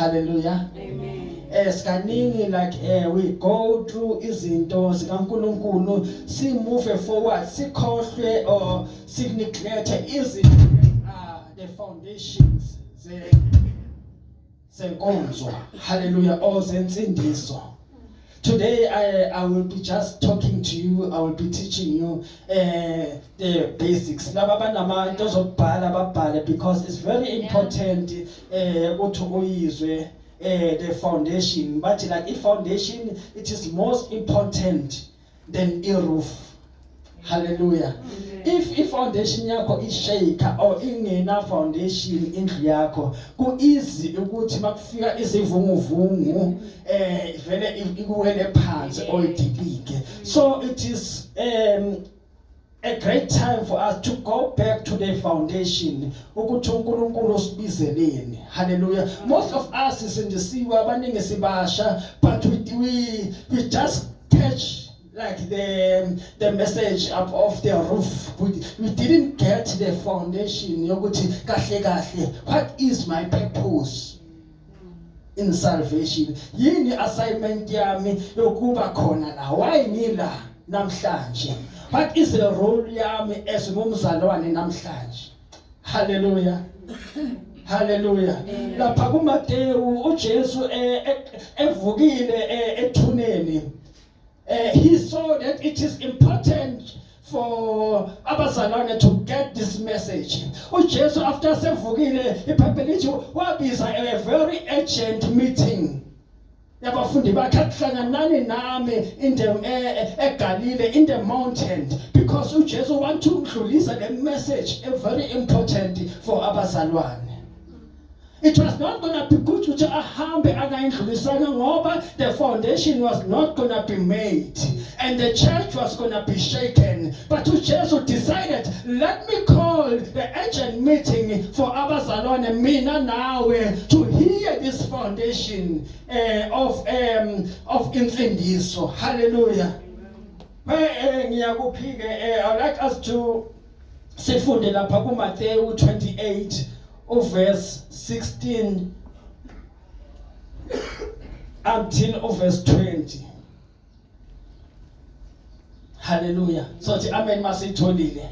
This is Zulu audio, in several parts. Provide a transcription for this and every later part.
Hallelujah. Amen. Sikaningi like we go through izinto zikaNkulunkulu, si move forward, sikhohlwe or neglect izinto the foundations zenkonzo. Hallelujah. Or zensindiso. Today I will be just talking to you. I will be teaching you the basics. Because it's very important to uyizwe the foundation. But like a foundation, it is most important than a roof. Hallelujah. If foundation yakho ishake or ingena foundation indlu yakho, ku easy ukuthi makufika izivunguvungu vele ikuwele phansi or idilike. So it is a great time for us to go back to the foundation. Ukuthi uNkulunkulu usibizeleni. Hallelujah. Most of us isindisiwe abaningi sibasha, but we just catch like the message up of the roof. We didn't get the foundation yokuthi kahle kahle, what is my purpose in salvation? Yini assignment yami yokuba khona la? Why ngila namhlanje? What is the role yami as umzalwane namhlanje? Hallelujah. Hallelujah. Lapha kuMateyu uJesu evukile ethuneni. He saw that it is important for abazalwane to get this message. uJesu after sevukile iBhayibheli wabiza a very urgent meeting. Yabafundi bakhe kuhlanganani nami in the eGalilee in the mountain, because uJesu want to udlulisa the message a very important for abazalwane. It was not going to be good to ahambe angayindlulisana ngoba the foundation was not going to be made and the church was going to be shaken. But uJesu decided, let me call the urgent meeting for abazalwane mina nawe to hear this foundation of imfundiso. Hallelujah. Ngiyakuphike I'd like us to sifunde lapha kuMateyu 28 verse 16 until verse 20. Hallelujah. So the amen masitholile.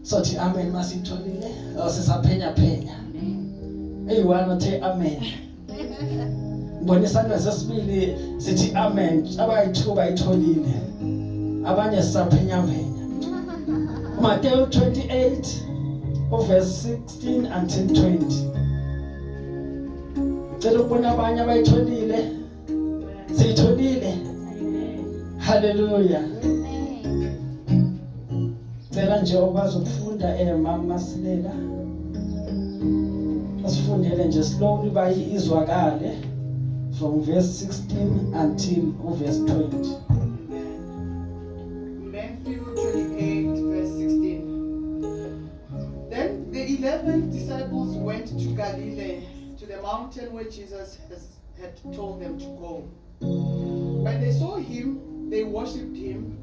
So the amen masitholile. Sisaphenya phenya. Eyiwana the amen. Bonisana sesibili sithi amen, abayithu bayitholile, abanye sisaphenya phenya. Matthew 28 verse 16 until 20. Cela ukubona abanye abayitholile, siyitholile. Hallelujah. Cela nje okwazi ukufunda mama Silela, asifundele nje slowly bayizwakale. From verse 16 until verse 20. Matthew 28, verse 16. Then the 11 disciples went to Galilee, to the mountain where Jesus had told them to go. When they saw him, they worshipped him,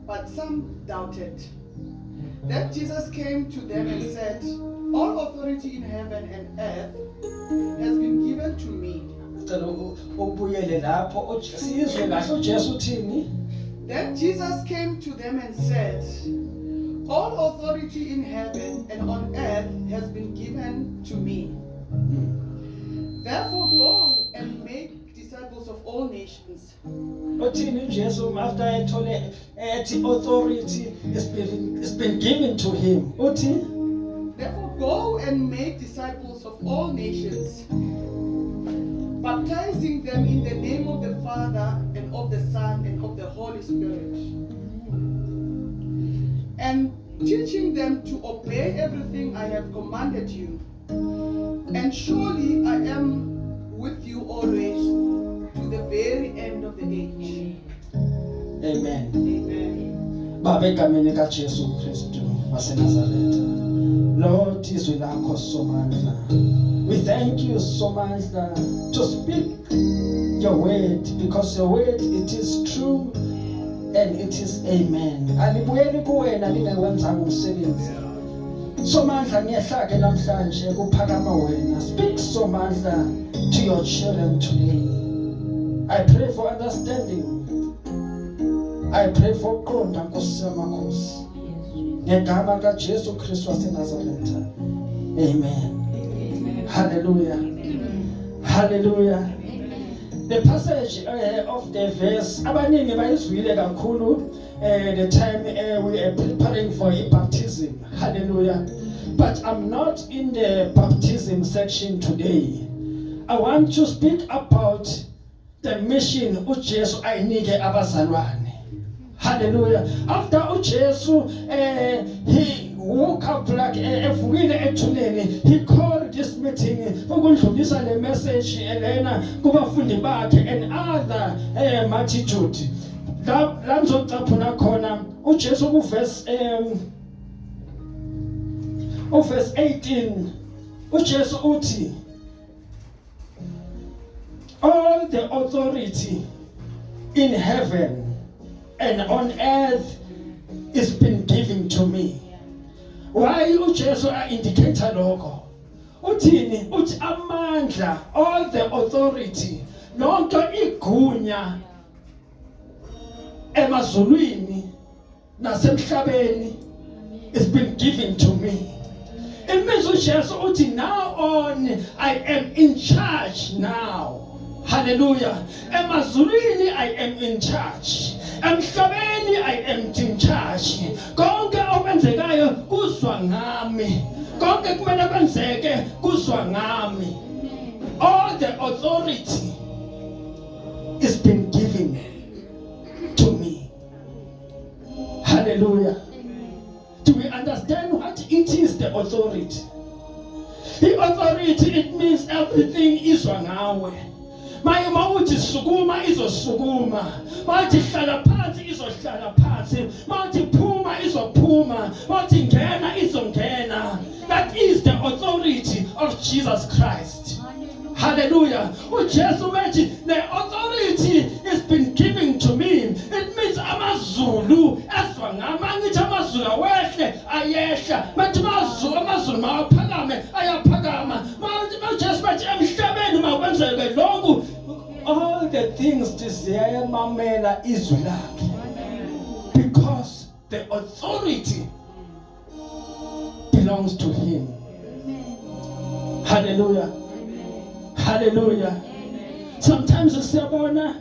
but some doubted. Then Jesus came to them and said, all authority in heaven and earth has been given to me. Then Jesus came to them and said, all authority in heaven and on earth has been given to me. Therefore go and make disciples of all nations. After I told authority has been given to him. Therefore go and make disciples of all nations, baptizing them in the name of the Father and of the Son and of the Holy Spirit, and teaching them to obey everything I have commanded you. And surely I am with you always to the very end of the age. Amen. Amen. Baba egameni kaJesu Kristu waseNazaretha. Lord, izwi lakho somandla. We thank you so much to speak your word, because your word, it is true and it is amen. Alibuyeli kuwena lingewenzanga umsebenzi. Somandla ngiyahlake namhlanje kuphakama wena. Speak Somandla to your children today. I pray for understanding. I pray for qonda Nkosi yamakhosi. Ngegama kaJesu Kristu waseNazaretha. Amen. Hallelujah. Hallelujah. The passage of the verse abaningi bayizwile kakhulu the time we are preparing for a baptism. Hallelujah. But I'm not in the baptism section today. I want to speak about the mission uJesu ayinike abazalwane. Hallelujah. After uJesu he woke up like evukile ethuneni, he called this meeting ukundlulisa le message elena kubafundi bakhe and other multitude. La ngizocaphuna khona uJesu kuverse verse 18 uJesu uthi all the authority in heaven and on earth is been given to me. Why uJesu indicator lokho? Uthini? Uthi amandla, all the authority, lonke igunya emazulwini nasemhlabeni is been given to me. It means uJesu uthi now on I am in charge now. Hallelujah. Emazulwini I am in charge. Emhlabeni I am in charge. Konke okwenzekayo kuzwa ngami. Konke kumele kwenzeke kuzwa ngami. All the authority is been given to me. Hallelujah. Do we understand what it is, the authority? The authority, it means everything izwa ngawe. Maye mawuthi sukuma izosukuma, mawuthi hlala phansi izohlala phansi, mawuthi phuma izophuma, mawuthi ngena izongena. That is the authority of Jesus Christ. Hallelujah. uJesu methi the authority has been given to me. It means amazulu ezwa ngami, angithi amazulu awehle ayehla, methi amazulu mawaphakame ayaphakama. uJesu methi emhlabeni makwenzeke lokhu, all the things ziyamamela izwi lakhe, because the authority belongs to him. Hallelujah. Hallelujah. Sometimes siyabona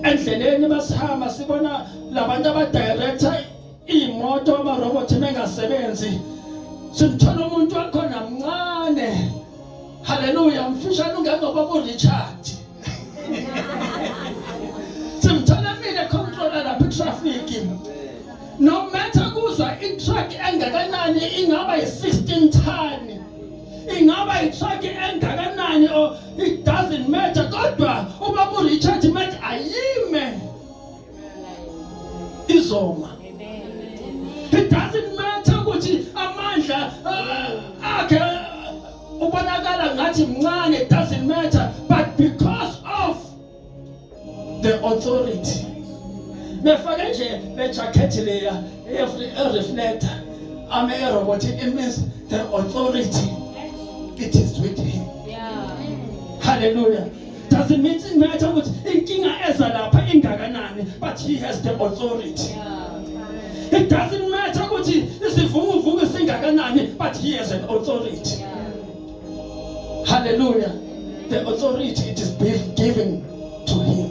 endleleni basihamba sibona labantu abadirector imoto amarobot mengasebenzi, simthola umuntu wakhona mncane. Hallelujah. Mfishane ungangoba uRichard. Simthola mina controller lapha traffic. No matter kuzwa i-truck engakanani, ingaba yi-16 ton, ingaba i-truck engakanani, or it doesn't matter, kodwa ubaba uRichard methi ayime izoma. It doesn't matter ukuthi amandla akhe ubonakala ngathi mncane, it doesn't matter, but because of the authority. Mefake nje le jacket leya reflector ame robot, it means the authority, it is with him. Hallelujah. Doesn't matter ukuthi inkinga eza lapha ingakanani, but he has the authority. It doesn't matter ukuthi isivunguvungu singakanani, but he has an authority. Hallelujah. The authority, it is being given to him.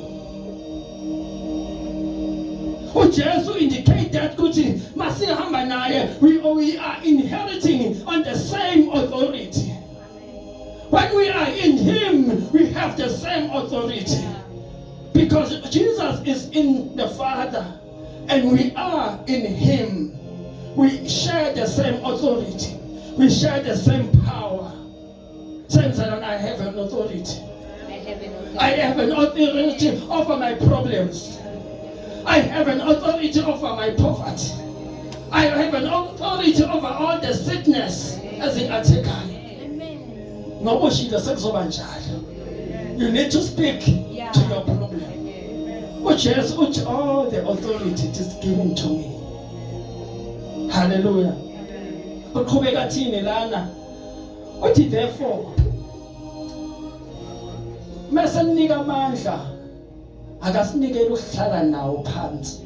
uJesu indicate that ukuthi masihamba naye we are inheriting on the same authority. When we are in him, we have the same authority. Because Jesus is in the Father and we are in him. We share the same authority. We share the same power. Same that I have an authority. I have an authority over my problems. I have an authority over my poverty. I have an authority over all the sickness as in Ateka. You need to speak to your problem. uJesu uthi all the authority is given to me. Hallelujah. Uqhubeka thini lana uthi therefore mase ninika amandla akasinikele ukuhlala nawo phansi.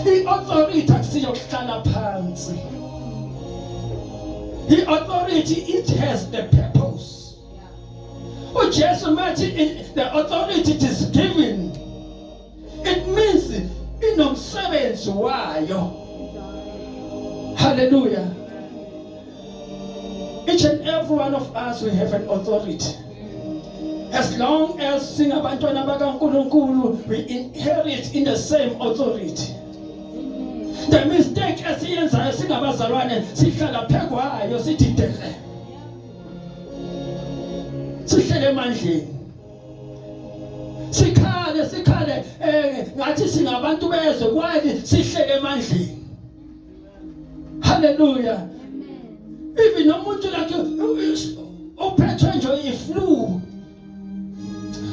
I-authority akusiyo ukuhlala phansi. The authority, it has the purpose. uJesu mathi the authority is given, it means inomsebenzi wayo. Hallelujah. Each and every one of us, we have an authority. As long as singabantwana bakaNkulunkulu, we inherit in the same authority. The mistake esiyenzayo singabazalwane sihlala phekwayo sithi dele. Sihlele emandleni. Sikhale ngathi singabantu bezwe kwaye sihlele emandleni. Hallelujah. Even umuntu like uphethwe nje iflu.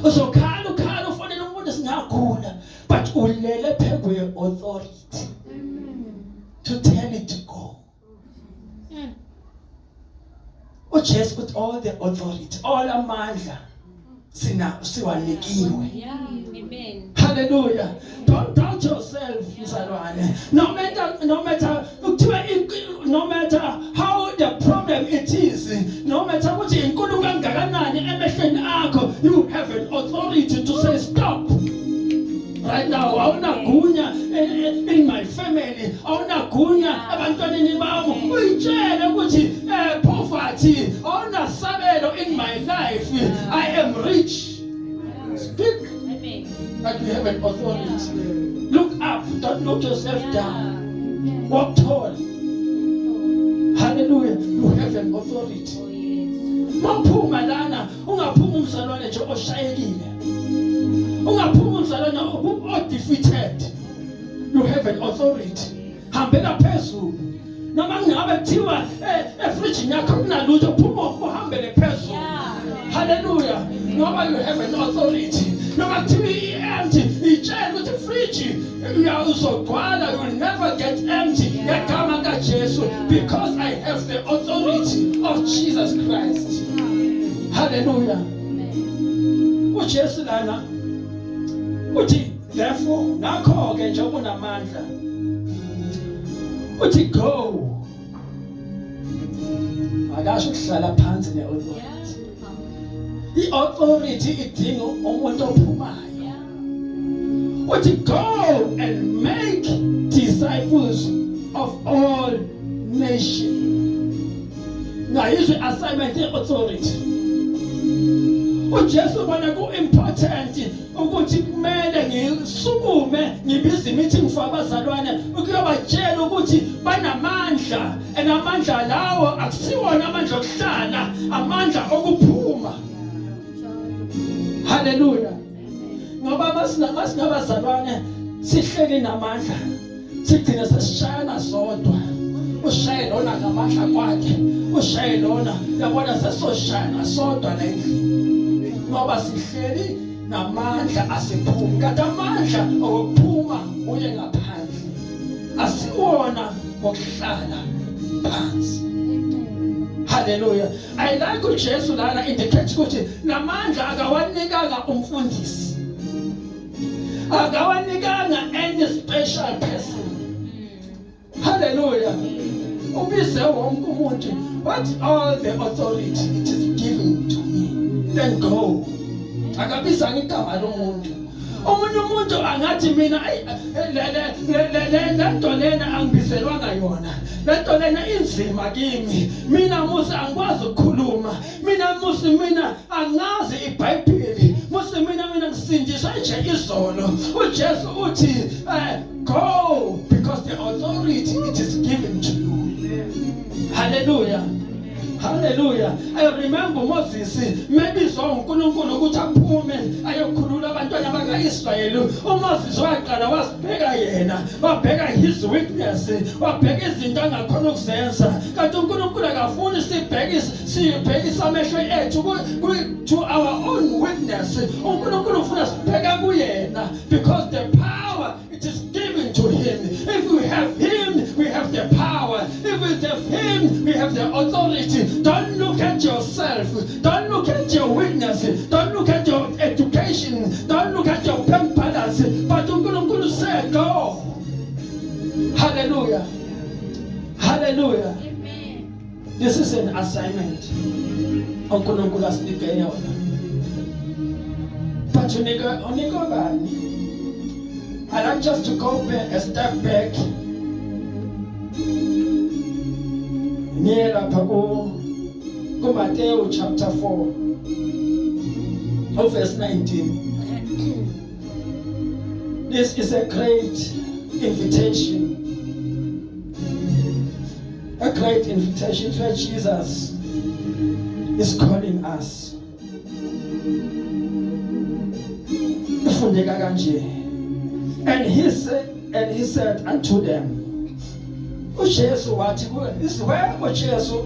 Uzokhala ufanele umuntu singagula, but ulele phekwe authority to tell it to go. uJesu with all the authority, all amandla siwanikiwe. Yeah, amen. Hallelujah. Don't doubt yourself, mzalwane. No matter how the problem it is, no matter ukuthi inkulu kangakanani emehlweni akho, you have an authority to say stop. Right now, awunagunya in my family, awunagunya abantwaneni bami. Uyitshele ukuthi poverty, awunasabelo in my life. I am rich. Speak. Amen. That you have an authority. Look up, don't look yourself down. Walk tall. Hallelujah. You have an authority. Oh, yes. Maphuma lana, ungaphuma umzalwane nje oshayekile. Ungaphuma umzalwane defeated. You have an authority. Hambela phezulu. Noma ngabe kuthiwa efridge yakho kunalutho phuma uhambele phezulu. Hallelujah. Noma you have an authority. Noma kuthiwa empty, itshela ukuthi fridge uyazogcwala, you will never get empty. Ngegama kaJesu, because I have the authority of Jesus Christ. Hallelujah. uJesu lana uthi therefore nakho ke njengoba unamandla uthi go. Akasho ukuhlala phansi ne-authority. I-authority idinga umuntu ophumayo. Uthi go and make disciples of all nations. Ngayizwe assignment ye-authority. uJesu bona ku-important ukuthi kumele ngisukume ngibize meeting for abazalwane ukuyobatshela ukuthi banamandla, and amandla lawo akusiwona amandla okuhlala, amandla okuphuma. Hallelujah. Ngoba masingabazalwane sihleli namandla sigcina sesishayana sodwa. Ushaye lona ngamandla kwakhe, ushaye lona yabona sesoshayana sodwa la endlini. Ngoba sihleli namandla asiphumi, kanti amandla okuphuma uye ngaphandle, asiwona ngokuhlala phansi. Hallelujah. I like uJesu lana indicate ukuthi namandla akawanikanga umfundisi, akawanikanga any special person. Hallelujah. Ubize wonke umuntu, what all the authority it is given to me, then go. Akabizanga igama lomuntu. Omunye umuntu angathi mina le nto lena angibizelwanga yona, le nto lena inzima kimi, mina musi angikwazi ukukhuluma, mina angazi iBhayibheli, musi mina ngisindiswa nje izolo. uJesu uthi go, because the authority it is given to you. Hallelujah. Hallelujah. I remember Moses maybe uNkulunkulu ukuthi aphume ayokhulula abantwana bakaIsrayeli. uMoses waqala wasibheka yena, wabheka his weakness, wabheka izinto angakhona ukuzenza. Kanti uNkulunkulu akafuni sibheke isamehlo ethu to our own weakness. uNkulunkulu ufuna sibheke kuyena because the power it is given to him. If we have him, we have the power. If we have him, we have the authority. Don't look at yourself. Don't look at your weakness. Don't look at your education. Don't look at your bank balance. But uNkulunkulu said, go. Hallelujah. Hallelujah. Amen. This is an assignment. uNkulunkulu asinike yona. But unika bani? I like just to go back, a step back. Near Matthew chapter 4, verse 19. This is a great invitation. A great invitation where Jesus is calling us. And he said unto them, uJesu wathi this is where uJesu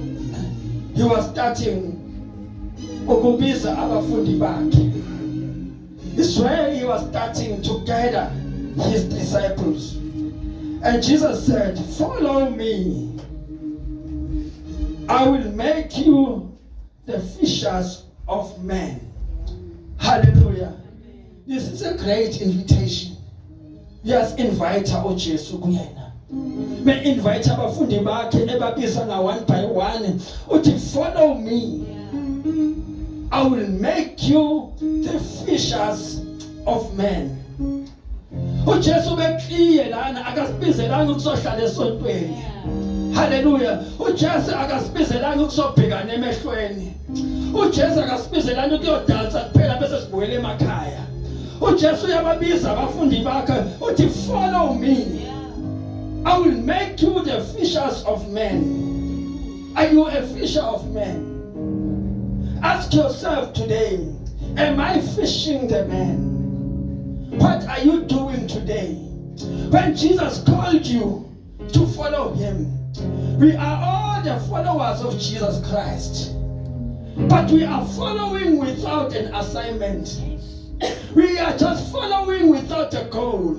he was starting ukubiza abafundi bakhe. This is where he was starting to gather his disciples. And Jesus said, follow me. I will make you the fishers of men. Hallelujah. This is a great invitation. Yes, invite uJesu kuyena. Me invite abafundi bakhe ebabiza nga one by one. Uthi follow me. I will make you the fishers of men. uJesu bekliye lana akasibizelanga ukuzohlala esontweni. Hallelujah. uJesu akasibizelanga ukuzobhekana emehlweni. uJesu akasibizelanga ukuyodansa kuphela bese sibuyele emakhaya. uJesu uyababiza abafundi bakhe uthi follow me. I will make you the fishers of men. Are you a fisher of men? Ask yourself today, am I fishing the men? What are you doing today? When Jesus called you to follow him, we are all the followers of Jesus Christ. But we are following without an assignment. We are just following without a goal.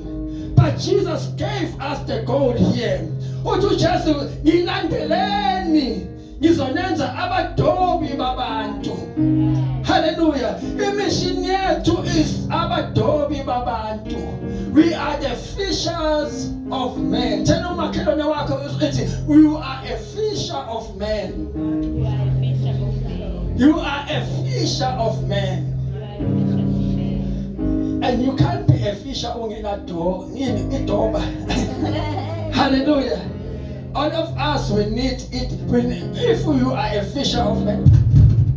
But Jesus gave us the goal here. Uthi Jesu ngilandeleni ngizonenza abadobi babantu. Hallelujah. Imission yethu is abadobi babantu. We are the fishers of men. Tell umakhelwane wakho uthi you are a fisher of men. You are a fisher of men. And you can't be a fisher idoba. Hallelujah. All of us we need it. If you are a fisher of men,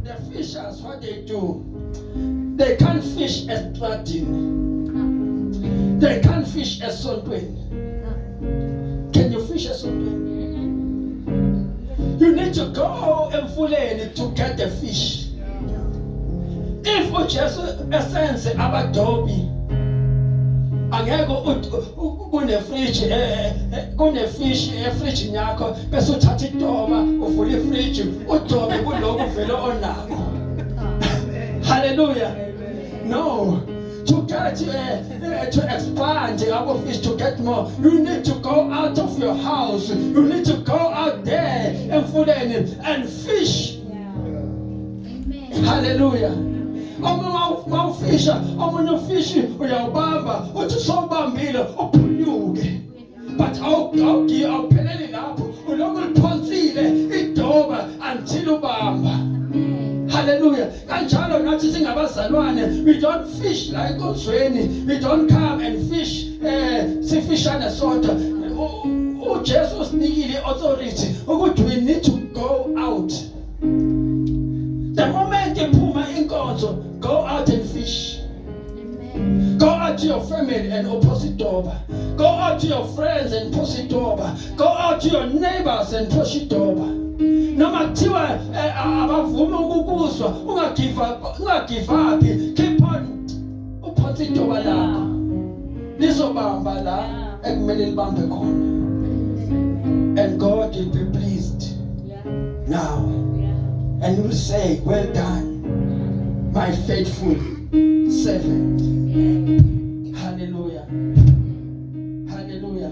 the fishers, what they do, they can't fish a Stratton. They can't fish a Sondwen. Can you fish a Sondwen? You need to go and fully to get the fish. If uJesu esenze abadobi angeke kune-fish efrijini yakho bese uthatha idoba uvula ifriji udobe kuloko vele onako. Hallelujah. No. To get to expand our fish, to get more, you need to go out of your house. You need to go out there and fish. Amen. Hallelujah. Mawufisha omunye ufishi uyawubamba uthi sobambile uphunyuke. But awupheleli lapho ulokhu liphonsile idoba until ubamba. Hallelujah. Kanjalo nathi singabazalwane, we don't fish la enkonzweni. We don't come and fish sifishane sodwa. uJesu usinikile authority ukuthi we need to go out. The moment you phuma inkonzo, go out and fish. Amen. Go out to your family and opposite door. Go out to your friends and opposite door. Go out to your neighbors and opposite door. noma kuthiwa abavuma ukukuzwa ungagive up, keep on uphonsa idoba lakho lizobamba la ekumele libambe khona, and God will be pleased now, and he will say, well done my faithful servant. Hallelujah, hallelujah.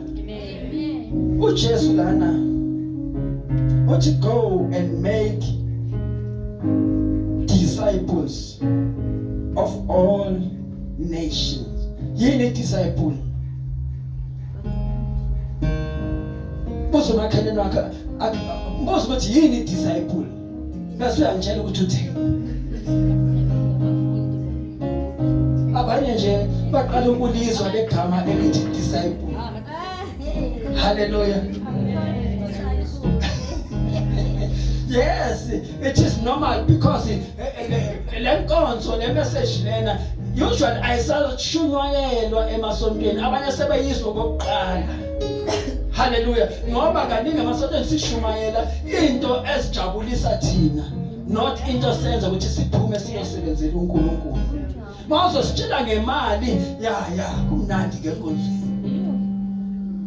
uJesu lana uthi go and make disciples of all nations. Yini disciple? Buzo makheleni wakho mbuzo ukuthi yini disciple, bese uyangitshela ukuthi uthini. Abanye nje baqala ukulizwa legama elithi disciple. Hallelujah. Yes, it is normal because le nkonzo le message lena usually ayisashunyayelwa emasontweni, abanye sebeyizwa kokuqala. Hallelujah. Ngoba kaningi emasontweni sishumayela into esijabulisa thina, not into senza ukuthi siphume siyosebenzela uNkulunkulu. Mawuzo sitshela ngemali ya kumnandi ke enkonzweni,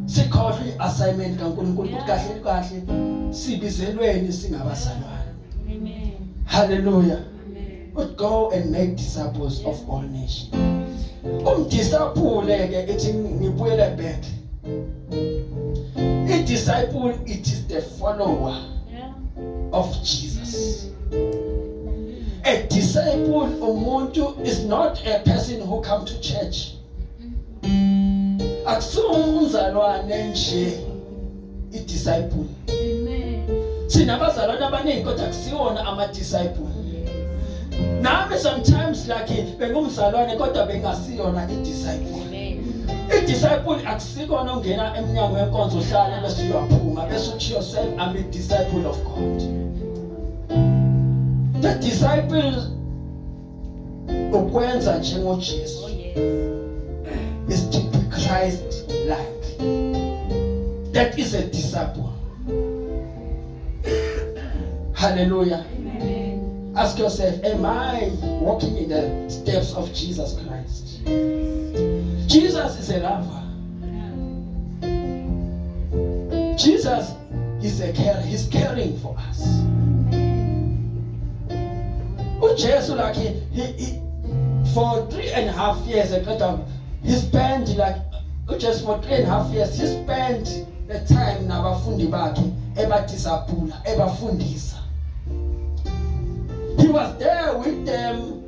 sikhohle assignment kaNkulunkulu ukuthi kahle sibizelweni singabazalwane. Amen. Hallelujah. But go and make disciples of all nations. Disciple ke ethi ngibuyele back. A disciple, it is the follower of Jesus. A disciple umuntu is not a person who come to church. Umzalwane nje i disciple. Amen. Sinabazalwane abaningi kodwa akusiwona ama disciple. Nami sometimes like bengumzalwane kodwa bengasiyona i disciple. Amen. I disciple akusikona ungena eminyango yenkonzo uhlala bese uyaphuma bese uthi yourself, I'm a disciple of God. The disciple ukwenza njengo Jesu. Is to be Christ-like. That is a disciple. Hallelujah. Amen. Ask yourself, am I walking in the steps of Jesus Christ? Jesus is a lover. Jesus is a carer. He's caring for us. Jesus, like he for 3.5 years, he spent just for 3.5 years, he spent the time nabafundi bakhe ebadisapula ebafundisa. He was there with them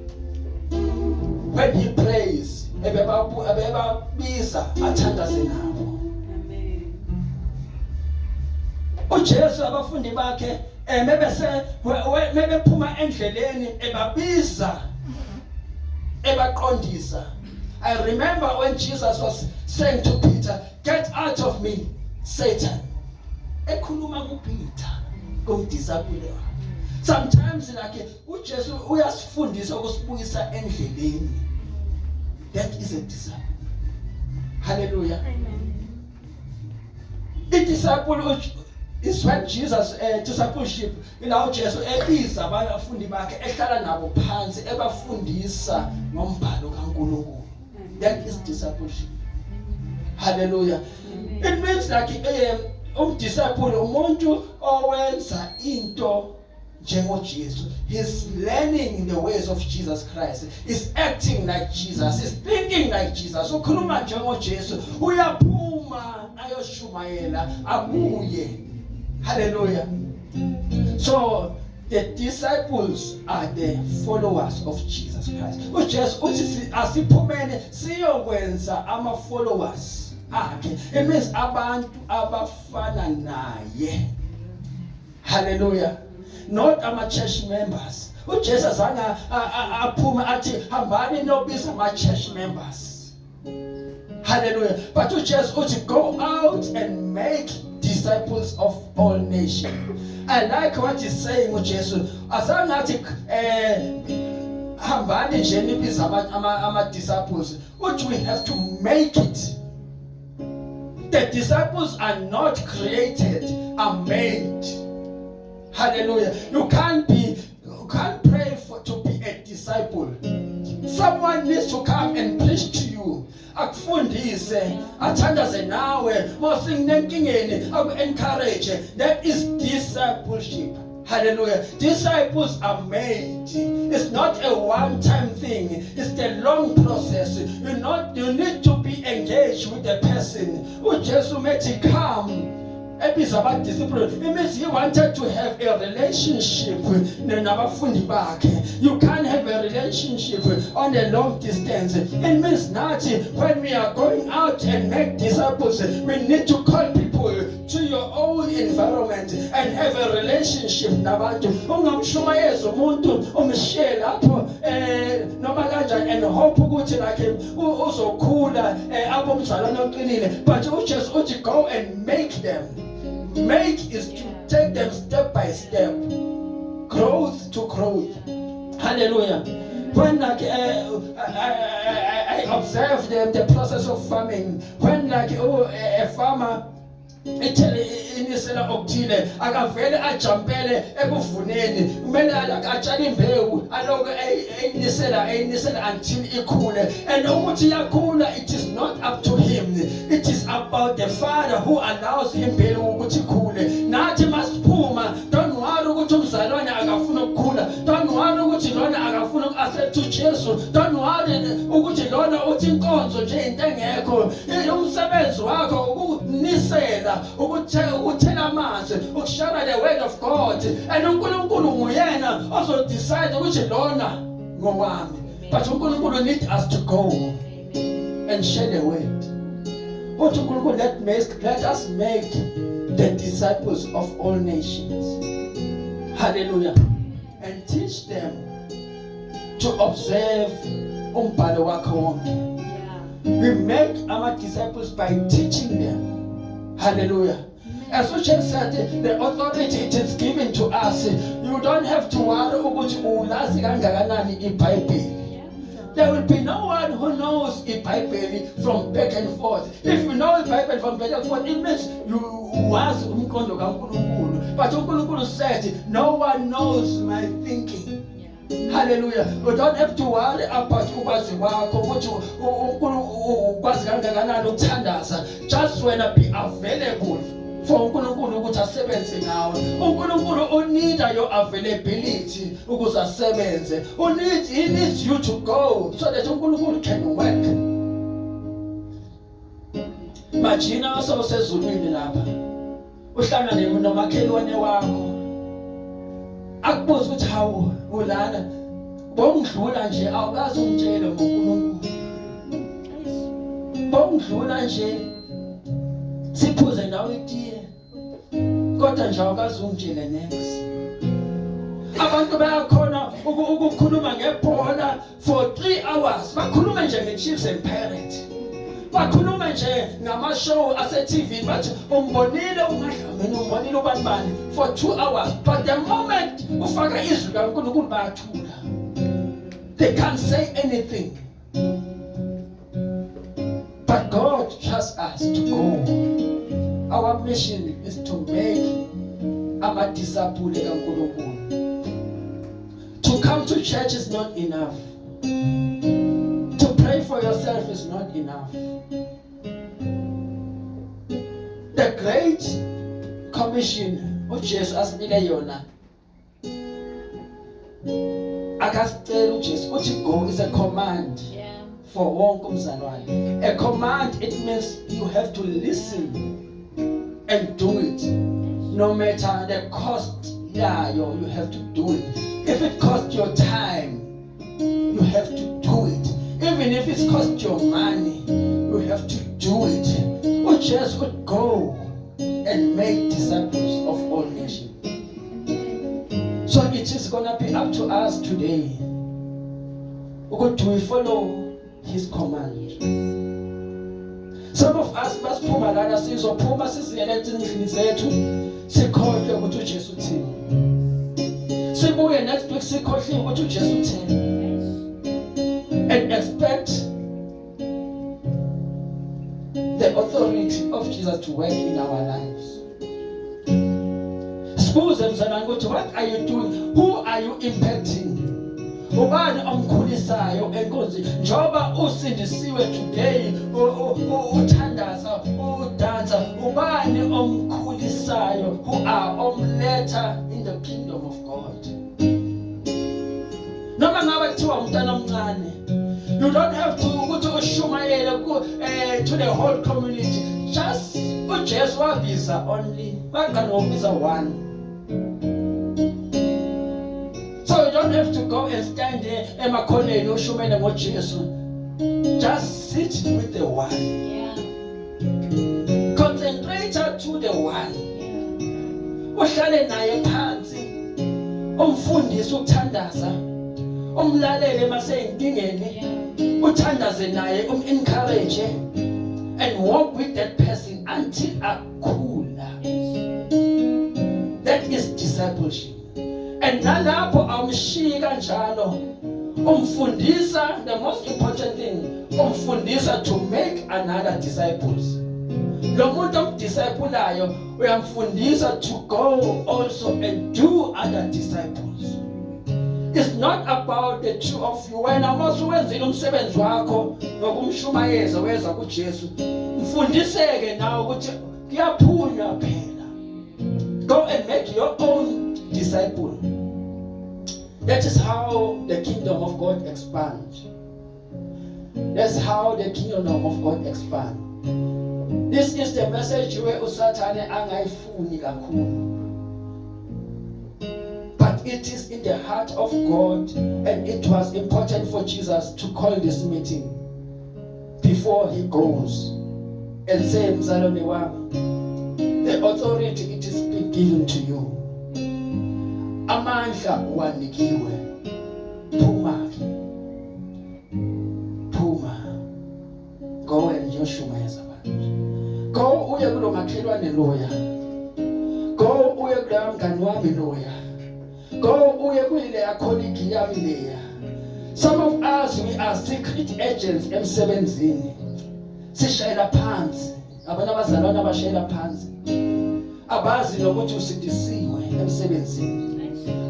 when he prays. Ebebabiza athandaze nabo. Amen. uJesu abafundi bakhe mebephuma endleleni ebabiza ebaqondisa. I remember when Jesus was saying to Peter, get out of me, Satan. Ekhuluma kuPeter kumdisciple. Sometimes like uJesu uyasifundisa ukusibuyisa endleleni. That is a disciple. Hallelujah. Amen. The disciple is when Jesus discipleship Jesu ebiza abafundi bakhe ehlala nabo phansi ebafundisa ngombhalo kaNkulunkulu. That is discipleship. Hallelujah. It means like disciple umuntu owenza into njengo Jesu. He's learning the ways of Jesus Christ. He's acting like Jesus. He's thinking like Jesus. Ukhuluma njengo Jesu. Uyaphuma ayoshumayela abuye. Hallelujah. So the disciples are the followers of Jesus Christ. uJesu uthi asiphumene siyokwenza ama followers akhe. It means abantu abafana naye. Hallelujah. Not ama church members. uJesu azange aphuma athi hambani nobiza ama church members. Hallelujah. But uJesu uthi go out and make disciples of all nations. I like what he's saying uJesu. Azange athi hambani nje nibiza ama disciples. Which we have to make it. The disciples are not created, are made. Hallelujah. You can't pray to be a disciple. Someone needs to come and preach to you. Akufundise, athandaze nawe, mosinginenkingeni, aku-encourage. That is discipleship. Hallelujah. Disciples are made. It's not a one-time thing. It's a long process. You need to be engaged with the person. uJesu methi come. Ebiza abadisciples. It means he wanted to have a relationship nabafundi bakhe. You can't have a relationship on a long distance. It means nathi when we are going out and make disciples, we need to call people to your own environment and have a relationship nabantu. Ungamshumayeza umuntu umshare lapho noma kanjani and hope ukuthi like uzokhula abomzalwane oqinile. But uJesu uthi go and make them. Make is to take them step by step, growth to growth. Hallelujah. When like I observe the process of farming, when like a farmer inisela okuthile akavele ajampele ekuvuneni kumele akatshale imbewu aloko eyinisela until ikhule, and ukuthi yakhula, it is not up to him, it is about the Father who allows imbewu ukuthi ikhule. Nathi masiphuma, don't worry ukuthi umzalwane akafuna ukukhula, don't worry ukuthi lona akafuna uku-accept uJesu, don't worry ukuthi lona uthi inkonzo nje into engekho. Umsebenzi wakho ukunisela, ukuthela amanzi, ukushare the word of God, and uNkulunkulu nguyena ozodecide ukuthi lona ngowami. But uNkulunkulu need us to go and share the word. But uNkulunkulu let us make the disciples of all nations. Hallelujah. And teach them to observe umbhalo wakho wonke. We make our disciples by teaching them. Hallelujah. As uJesu said, the authority it is given to us. You don't have to worry ukuthi ulazi kangakanani iBhayibheli. There will be no one who knows iBhayibheli from back and forth. If you know iBhayibheli from back and forth, it means you wazi umqondo kaNkulunkulu. But uNkulunkulu said, no one knows my thinking. Hallelujah. You don't have to worry about ukwazi wakho ukuthi ukwazi kangakanani ukuthandaza. Just wanna be available for uNkulunkulu ukuthi asebenze ngawe. uNkulunkulu unida your availability ukuze asebenze. He needs you to go so that uNkulunkulu can work. Imagine usezulwini lapha. Uhlangane nomakhelwane wakho. Akubuza ukuthi hawu ulana bongidlula nje awukazi umtshele ngoNkulunkulu. Bongidlula nje siphuze nawe itiye kodwa nje awukazi umtshele next. Abantu bayakhona ukukhuluma ngebhola for 3 hours, bakhuluma nje ngeChiefs and Pirates, bakhuluma nje ngama-show ase-TV bathi umbonile uMadlamini, umbonile ubanibani for 2 hours, but the moment ufaka izwi kaNkulunkulu bayathula. They can't say anything. But God trusts us to go. Our mission is to make amadisciples kaNkulunkulu. To come to church is not enough. To pray for yourself is not enough. The Great Commission, uJesu asinike yona, akasicela uJesu uthi go is a command for wonke umzalwane. A command, it means you have to listen and do it. No matter the cost, you have to do it. If it costs your time, you have to do it. Even if it costs your money, you have to do it. Or just would go and make disciples of all nations. So it is gonna be up to us today. Do we follow His command? Some of us must phuma lana sizophuma siziyele endlini zethu sikhohle ukuthi uJesu uthini. Sibuye next week sikhohle ukuthi uJesu uthini. And expect the authority of Jesus to work in our lives. Asibuze mzalwane ukuthi what are you doing? Who are you impacting? Ubani omkhulisayo enkonzini njoba usindisiwe today uthandaza udansa ubani omkhulisayo who are omletha in the kingdom of God. Noma ngabe kuthiwa umntana omncane, you don't have to ukuthi ushumayele to the whole community. Just uJesu wabiza only, baqala ngokubiza one. So you don't have to go and stand there emakhoneni ushumele ngoJesu. Just sit with the one. Yeah. Concentrate to the one. Yeah. Uhlale naye phansi. Umfundise ukuthandaza. Umlalele maseyintingeni. Yeah. Uthandaze naye, encourage and walk with that person until akhula. That is discipleship. And nalapho awumshiyi kanjalo umfundisa, the most important thing, umfundisa to make another disciples. Lo muntu omdiscipulayo uyamfundisa to go also and do other disciples. It's not about the two of you. Wena masuwenzile umsebenzi wakho ngokumshumayeza weza kuJesu, mfundiseke nawe ukuthi kuyaphunywa phela. Go and make your own disciple. That is how the kingdom of God expands. That's how the kingdom of God expands. This is the message where usathane angayifuni kakhulu. But it is in the heart of God, and it was important for Jesus to call this meeting before he goes and say, Mzalwane wami, the authority it is been given to you. Amandla wanikiwe. Phuma. Go and yoshumayeza abantu. Go uye kulo makhelwane loya. Go uye kula mngani wami loya. Go uye kule colleague yami leya. Some of us, we are secret agents emsebenzini. Sishayela phansi. Abantu abazalwana abashayela phansi. Abazi nokuthi usindisiwe emsebenzini.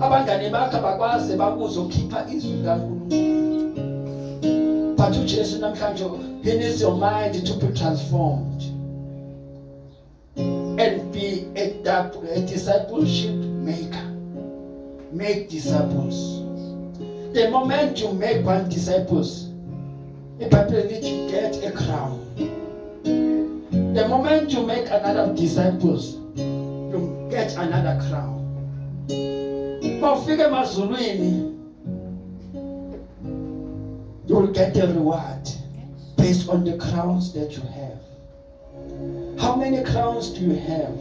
Abangane bakhe bakwazi bakuze ukhipha izwi kaNkulunkulu. But uJesu namhlanje, he needs your mind to be transformed and be a discipleship maker. Make disciples. The moment you make one disciples, the Bible needs you get a crown. The moment you make another disciples, you get another crown. Mawufika emazulwini, you will get a reward based on the crowns that you have. How many crowns do you have?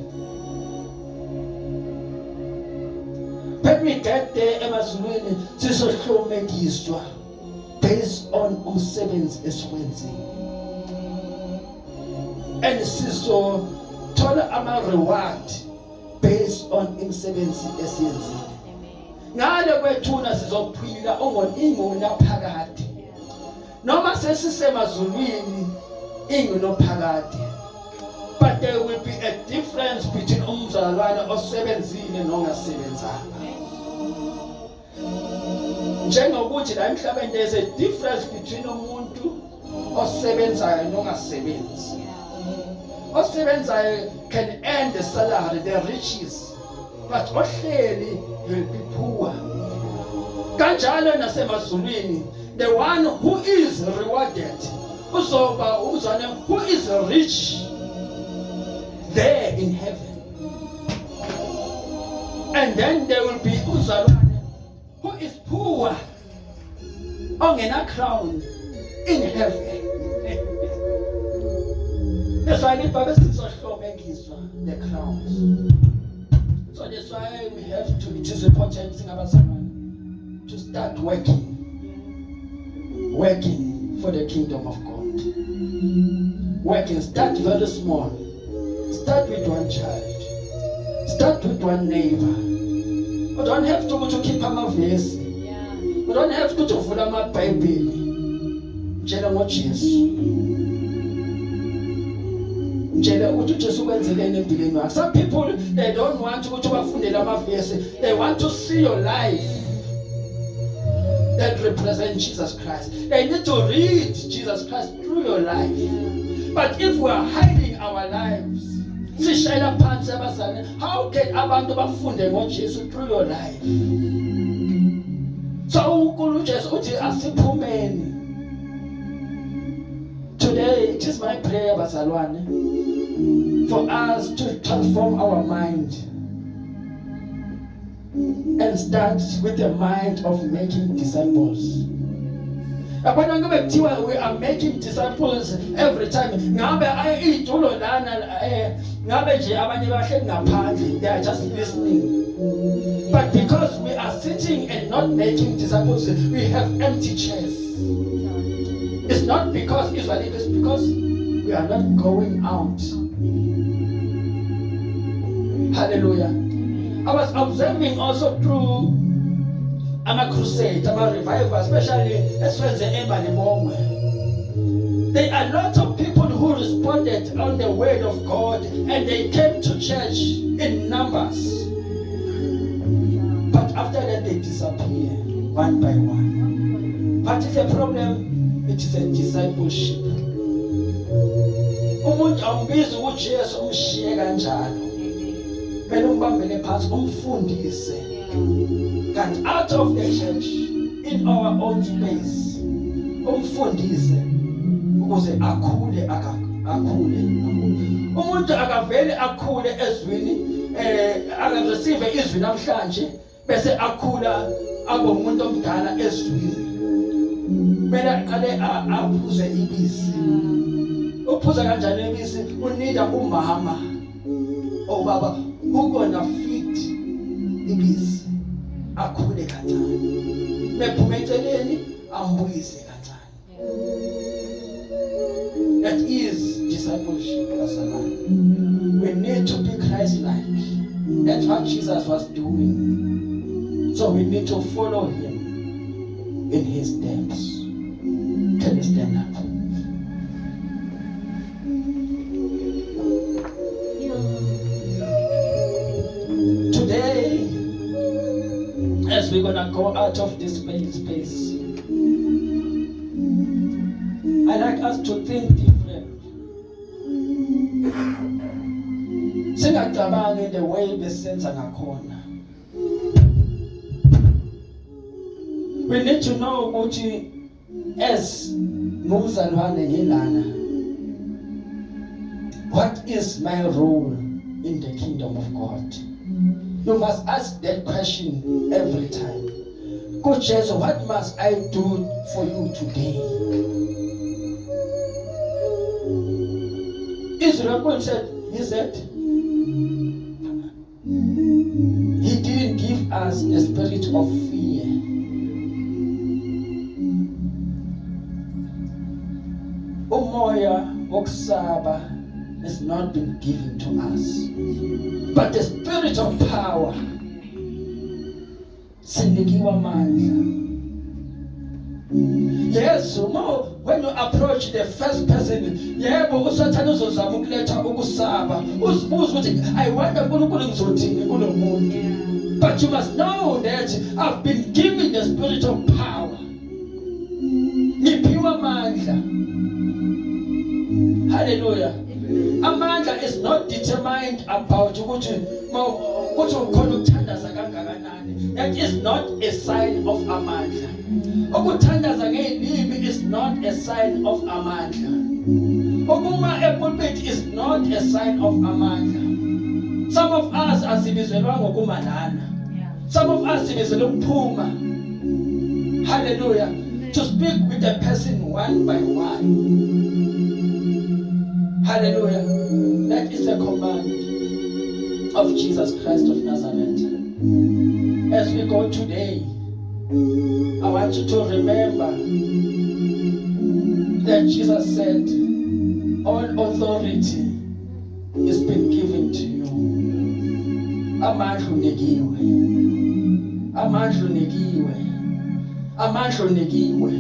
When we get there emazulwini, sizohlomekiswa based on umsebenzi esiwenzile. And sizothola ama-reward based on imisebenzi esiyenzile. Ngale kwethuna sizophila inguna phakade. Noma sesisemazulwini inguna phakade. But there will be a difference between umzalwane osebenzile nongasebenzanga. Njengokuthi la emhlabeni there's a difference between umuntu osebenzayo nongasebenzi. Osebenzayo can earn the salary, the riches, but ohleli will be poor. Kanjalo nasemazulwini, the one who is rewarded uzoba umzane who is rich there in heaven. And then there will be uzalwane who is poor, ongena crown in heaven. That's why the Bible says the crowns. So that's why we have to, it is important thing about someone to start working for the kingdom of God. Working, start very small. Start with one child. Start with one neighbor. You don't have to go to keep my face. You don't have to follow my Bible. Njalo ngoJesu. Mtshela ukuthi uJesu kwenzeleni empilweni wakho. Some people they don't want ukuthi bafundele amavesi. They want to see your life that represent Jesus Christ. They need to read Jesus Christ through your life. But if we are hiding our lives, sishayela phansi abazali, how can abantu bafunde ngoJesu through your life? So uNkulunkulu Jesu uthi asiphumeni. Today it is my prayer bazalwane for us to transform our mind and start with the mind of making disciples. Abana ngabe kuthiwa we are making disciples every time. Ngabe ayitulo lana ngabe nje abanye bahle ngaphandle, they are just listening. But because we are sitting and not making disciples, we have empty chairs. It's not because Israel, it's because we are not going out. Hallelujah. I was observing also through a crusade, a revival, especially Eswenze Embali Mongwe. There are lots of people who responded on the word of God and they came to church in numbers. But after that they disappear one by one. What is the problem? It is a discipleship. Umuntu awumbizi uJesu umshiye kanjalo. Kumele umbambele phansi umfundise. And out of the church, in our own space, umfundise ukuze akhule akhule. Umuntu akavele akhule ezwini akareceive izwi namhlanje bese akhula abe umuntu omdala ezwini. Kumele aqale aphuze ibisi. Uphuza kanjani ibisi? Unida umama obaba ukona feed ibisi. Akhule kancane. Mephumeteleni ambuyise kancane. That is discipleship bazalwane. We need to be Christ-like. That's what Jesus was doing. So we need to follow him in his steps. Can you stand up? Today, as we're gonna go out of this space, I like us to think different. Singacabangi the way besenza ngakhona. We need to know ukuthi as ngumzalwane ngilana, what is my role in the kingdom of God? You must ask that question every time. Good Jesus, what must I do for you today? Israel said, he didn't give us a spirit of fear. Umoya wokusaba has not been given to us, but the spirit of power. Sinikiwa mandla. Yes, when you approach the first person, yebo uSathane uzozama ukuletha ukusaba. Uzibuza ukuthi I wonder uNkulunkulu ngizothini kulo muntu. But you must know that I've been given the spirit of power. Ngiphiwa amandla. Hallelujah. Amandla is not determined about ukuthi ukhona ukuthandaza kangakanani. That is not a sign of amandla. Ukuthandaza ngelimi is not a sign of amandla. Ukuma epulpit is not a sign of amandla. Some of us asibizelwa ngokumanana. Some of us sibizelwa ukuphuma. Hallelujah. To speak with the person one by one. Hallelujah. That is the command of Jesus Christ of Nazareth. As we go today, I want you to remember that Jesus said, all authority has been given to you. Amandla unikiwe. Amandla unikiwe. Amandla unikiwe.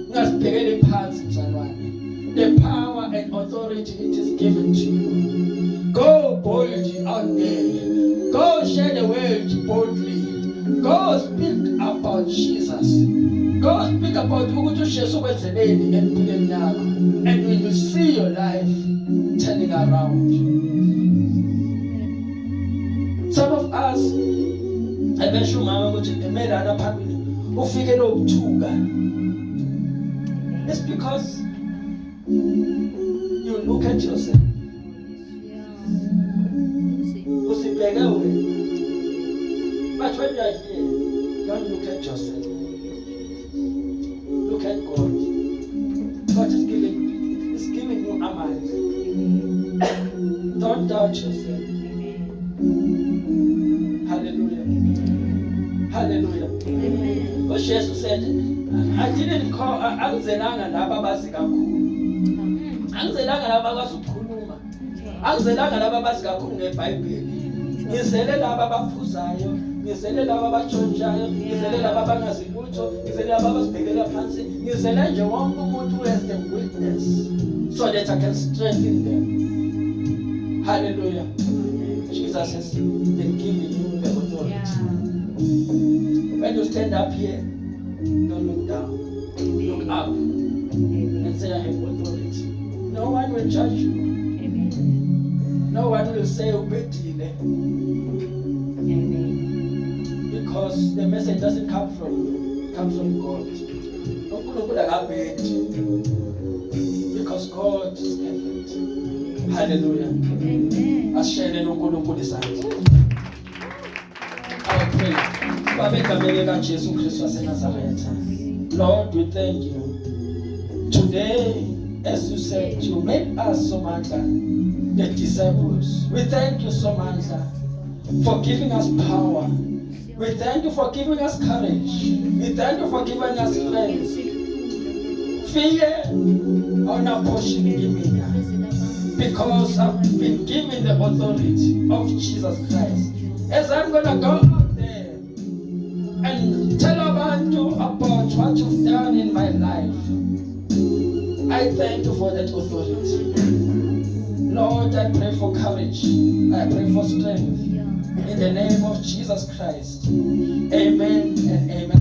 Ungasibhekeli phansi mzalwane. The power and authority, it is given to you. Go boldly out there. Go share the word boldly. Go speak about Jesus. Go speak about ukuthi uJesu kwenzeleni empilweni yakho, and we will see your life turning around. Some of us ebesho mama ukuthi emelana phambili ufike lokuthuka. It's because you look at yourself. Usibheke wena. But when you are here, don't look at yourself. Look at God. God is giving you a mind. Don't doubt yourself. Hallelujah. Hallelujah. What Jesus said, I didn't call angizelanga laba abazi kakhulu. Angizelanga laba akwazi ukukhuluma. Angizelanga laba abazi kakhulu ngeBhayibheli. Ngizele laba abaphuzayo, ngizele laba abatshontshayo, ngizele laba abangazi lutho, ngizele laba abasibhekela phansi, ngizele nje wonke umuntu who has the witness so that I can strengthen them. Hallelujah. Jesus has been giving you the authority. When you stand up here, don't look down. Look up and say, I have authority. No one will judge you. No one will say, Ubedile. Because the message doesn't come from you, it comes from God. Because God is perfect. Hallelujah. I pray. Lord, we thank you. Today, as you said, you made us so much the disciples. We thank you so much for giving us power. We thank you for giving us courage. We thank you for giving us strength. Fear on our portion in me, because I've been given the authority of Jesus Christ. As I'm gonna go out there and tell abantu about what you've done in my life, I thank you for that authority. Lord, I pray for courage. I pray for strength. In the name of Jesus Christ. Amen and amen.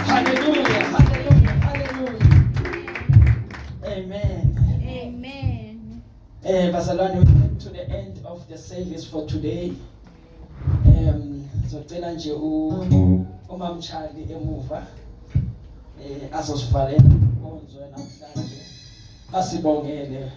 Hallelujah. Hallelujah. Hallelujah. Amen. Amen. Bazalwane, we came to the end of the service for today. Zocela nje uMamCharlie emuva azosivalela inkonzo namhlanje asibongele